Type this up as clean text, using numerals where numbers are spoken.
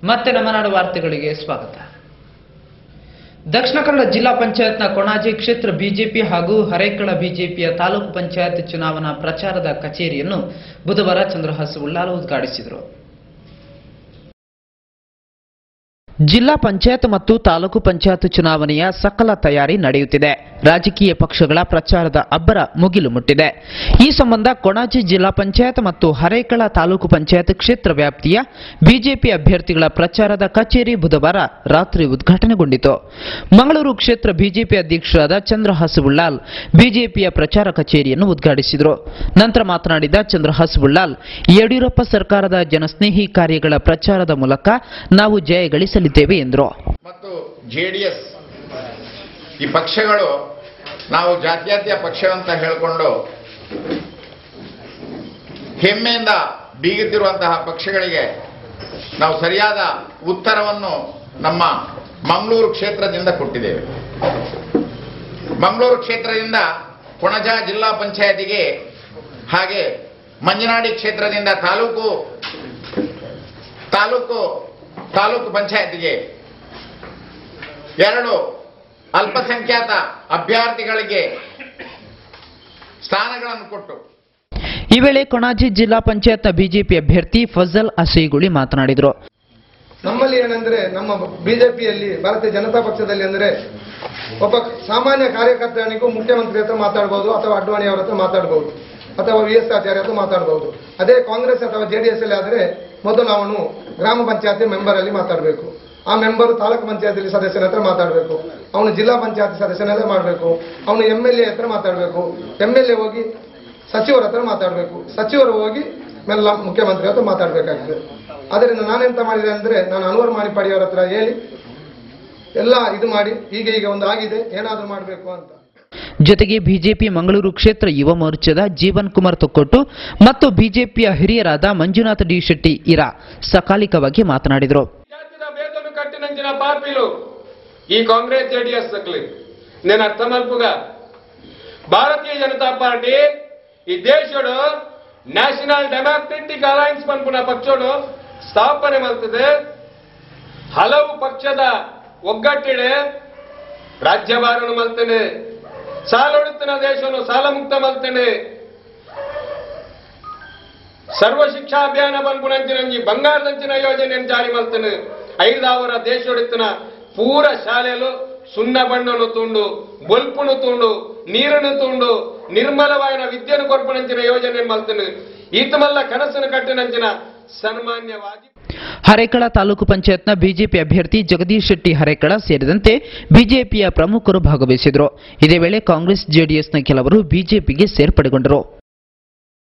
ಮತ್ತೆ ನಮ್ಮ ನಾಡು ವಾರ್ತೆಗಳಿಗೆ ಸ್ವಾಗತ. ದಕ್ಷಿಣ ಕನ್ನಡ ಜಿಲ್ಲಾ ಪಂಚಾಯತ್ನ ಕೊಣಾಜೆ ಕ್ಷೇತ್ರ ಬಿಜೆಪಿ ಹಾಗೂ ಹರೇಕಳ ಬಿಜೆಪಿಯ ತಾಲೂಕು ಪಂಚಾಯತ್ ಚುನಾವಣಾ ಪ್ರಚಾರದ ಕಚೇರಿಯನ್ನು ಬುಧವಾರ ಚಂದ್ರಹಾಸ್ ಉಳ್ಳಾಲ ಉದ್ಘಾಟಿಸಿದರು. ಜಿಲ್ಲಾ ಪಂಚಾಯತ್ ಮತ್ತು ತಾಲೂಕು ಪಂಚಾಯತ್ ಚುನಾವಣೆಯ ಸಕಲ ತಯಾರಿ ನಡೆಯುತ್ತಿದೆ. ರಾಜಕೀಯ ಪಕ್ಷಗಳ ಪ್ರಚಾರದ ಅಬ್ಬರ ಮುಗಿಲು ಮುಟ್ಟಿದೆ. ಈ ಸಂಬಂಧ ಕೊಣಾಜೆ ಜಿಲ್ಲಾ ಪಂಚಾಯತ್ ಮತ್ತು ಹರೇಕಳ ತಾಲೂಕು ಪಂಚಾಯತ್ ಕ್ಷೇತ್ರ ವ್ಯಾಪ್ತಿಯ ಬಿಜೆಪಿ ಅಭ್ಯರ್ಥಿಗಳ ಪ್ರಚಾರದ ಕಚೇರಿ ಬುಧವಾರ ರಾತ್ರಿ ಉದ್ಘಾಟನೆಗೊಂಡಿತು. ಮಂಗಳೂರು ಕ್ಷೇತ್ರ ಬಿಜೆಪಿ ಅಧ್ಯಕ್ಷರಾದ ಚಂದ್ರಹಾಸ್ ಉಳ್ಳಾಲ್ ಬಿಜೆಪಿಯ ಪ್ರಚಾರ ಕಚೇರಿಯನ್ನು ಉದ್ಘಾಟಿಸಿದರು. ನಂತರ ಮಾತನಾಡಿದ ಚಂದ್ರಹಾಸ್ ಉಳ್ಳಾಲ್, ಯಡಿಯೂರಪ್ಪ ಸರ್ಕಾರದ ಜನಸ್ನೇಹಿ ಕಾರ್ಯಗಳ ಪ್ರಚಾರದ ಮೂಲಕ ನಾವು ಜಯ ಗಳಿಸಲಿದ್ದೇವೆ ಎಂದರು. ಮತ್ತು ಜೆಡಿಎಸ್ ಈ ಪಕ್ಷಗಳು ನಾವು ಜಾತ್ಯತೀತ ಪಕ್ಷವಂತ ಹೇಳಿಕೊಂಡು ಹೆಮ್ಮೆಯಿಂದ ಬೀಗುತ್ತಿರುವಂತಹ ಪಕ್ಷಗಳಿಗೆ ನಾವು ಸರಿಯಾದ ಉತ್ತರವನ್ನು ನಮ್ಮ ಮಂಗಳೂರು ಕ್ಷೇತ್ರದಿಂದ ಕೊಟ್ಟಿದ್ದೇವೆ. ಮಂಗಳೂರು ಕ್ಷೇತ್ರದಿಂದ ಕೊಣಜ ಜಿಲ್ಲಾ ಪಂಚಾಯತಿಗೆ ಹಾಗೆ ಮಂಜನಾಡಿ ಕ್ಷೇತ್ರದಿಂದ ತಾಲೂಕು ಪಂಚಾಯತಿಗೆ 2 ಅಲ್ಪಸಂಖ್ಯಾತ ಅಭ್ಯರ್ಥಿಗಳಿಗೆ ಸ್ಥಾನಗಳನ್ನು ಕೊಟ್ಟು ಈ ವೇಳೆ ಕೊಣಾಜೆ ಜಿಲ್ಲಾ ಪಂಚಾಯತ್ನ ಬಿಜೆಪಿ ಅಭ್ಯರ್ಥಿ ಫಜಲ್ ಅಸೀಗುಳಿ ಮಾತನಾಡಿದರು. ನಮ್ಮಲ್ಲಿ ಏನಂದ್ರೆ ನಮ್ಮ ಬಿಜೆಪಿಯಲ್ಲಿ ಭಾರತೀಯ ಜನತಾ ಪಕ್ಷದಲ್ಲಿ ಅಂದರೆ ಒಬ್ಬ ಸಾಮಾನ್ಯ ಕಾರ್ಯಕರ್ತನಿಗೂ ಮುಖ್ಯಮಂತ್ರಿ ಹತ್ರ ಮಾತಾಡಬಹುದು ಅಥವಾ ಅಡ್ವಾಣಿ ಅವರ ಹತ್ರ ಮಾತಾಡಬಹುದು ಅಥವಾ VS ಆಚಾರ್ಯ ಹತ್ರ ಮಾತಾಡಬಹುದು. ಅದೇ ಕಾಂಗ್ರೆಸ್ ಅಥವಾ JDS ಅಲ್ಲಿ ಆದರೆ ಮೊದಲು ಅವನು ಗ್ರಾಮ ಪಂಚಾಯತಿ ಮೆಂಬರ್ ಅಲ್ಲಿ ಮಾತಾಡಬೇಕು. ಆ ಮೆಂಬರು ತಾಲೂಕು ಪಂಚಾಯತಿಯಲ್ಲಿ ಸದಸ್ಯನ ಹತ್ರ ಮಾತಾಡಬೇಕು. ಅವನು ಜಿಲ್ಲಾ ಪಂಚಾಯತಿ ಸದಸ್ಯನಲ್ಲೇ ಮಾಡಬೇಕು. ಅವನು MLA ಹತ್ರ ಮಾತಾಡಬೇಕು. MLA ಹೋಗಿ ಸಚಿವರ ಹತ್ರ ಮಾತಾಡಬೇಕು. ಸಚಿವರು ಹೋಗಿ ಮೆಲ್ಲ ಮುಖ್ಯಮಂತ್ರಿ ಹತ್ರ ಮಾತಾಡಬೇಕಾಗ್ತದೆ. ಅದರಿಂದ ನಾನೆಂತ ಮಾಡಿದೆ ಅಂದರೆ ನಾನು ಅನ್ವರ್ ಮಾಣಿಪಾಡಿಯವರ ಹತ್ರ ಹೇಳಿ ಎಲ್ಲ ಇದು ಮಾಡಿ ಈಗ ಒಂದು ಆಗಿದೆ ಏನಾದರೂ ಮಾಡಬೇಕು ಅಂತ. ಜೊತೆಗೆ ಬಿಜೆಪಿ ಮಂಗಳೂರು ಕ್ಷೇತ್ರ ಯುವ ಮೋರ್ಚಾದ ಜೀವನ್ ಕುಮಾರ್ ತೊಕ್ಕೊಟ್ಟು ಮತ್ತು ಬಿಜೆಪಿಯ ಹಿರಿಯರಾದ ಮಂಜುನಾಥ್ ಡಿ ಶೆಟ್ಟಿ ಇರಾ ಸಕಾಲಿಕವಾಗಿ ಮಾತನಾಡಿದರು. కట్టినంచిన పార్టీలు ఈ కాంగ్రెస్ JDS నేను అర్థమల్పుగా భారతీయ జనతా పార్టీ ఈ దేశుడు ನ್ಯಾಷನಲ್ ಡೆಮಾಕ್ರೆಟಿಕ್ ಅಲಯನ್ಸ್ ಪನ್ಪುನ ಪಕ್ಷೋಡು ಸ್ಥಾಪನೆ ಮಾಡ್ತದೆ. ಹಲವು ಪಕ್ಷದ ಒಗ್ಗಟ್ಟಿಡೆ ರಾಜ್ಯಭಾರನು ಮಲ್ತೇನೆ, ಸಾಲೊಡುತ್ತಿನ ದೇಶವನ್ನು ಸಾಲ ಮುಕ್ತ ಮಲ್ತೇನೆ, ಸರ್ವ ಶಿಕ್ಷಾ ಅಭಿಯಾನ ಪನ್ಪುನಂಚಿನ ಬಂಗಾರದಂಚಿನ ಯೋಜನೆಯನ್ನು ಜಾರಿ ಮಲ್ತೇನೆ. 5,000 ದೇಶೊಡುತ್ತಿನ ಪೂರ ಶಾಲೆಯಲು ಸುಣ್ಣ ಬಣ್ಣನು ತುಂಡು, ಬಲ್ಪುನು ತುಂಡು, ನೀರನ್ನು ತುಂಡು, ನಿರ್ಮಲವಾದ ವಿದ್ಯೆಯನ್ನು ಕೊರ್ಪಣಂಚಿನ ಯೋಜನೆ ಮಲ್ತೇನೆ. ಈತಮಲ್ಲ ಕನಸನ್ನು ಕಟ್ಟಿನಂಚಿನ ಸನ್ಮಾನ್ಯವಾಗಿ ಹರೇಕಳ ತಾಲೂಕು ಪಂಚಾಯತ್ನ ಬಿಜೆಪಿ ಅಭ್ಯರ್ಥಿ ಜಗದೀಶ್ ಶೆಟ್ಟಿ ಹರೇಕಳ ಸೇರಿದಂತೆ ಬಿಜೆಪಿಯ ಪ್ರಮುಖರು ಭಾಗವಹಿಸಿದರು. ಇದೇ ವೇಳೆ ಕಾಂಗ್ರೆಸ್ JDSನ ಕೆಲವರು ಬಿಜೆಪಿಗೆ ಸೇರ್ಪಡೆಗೊಂಡರು.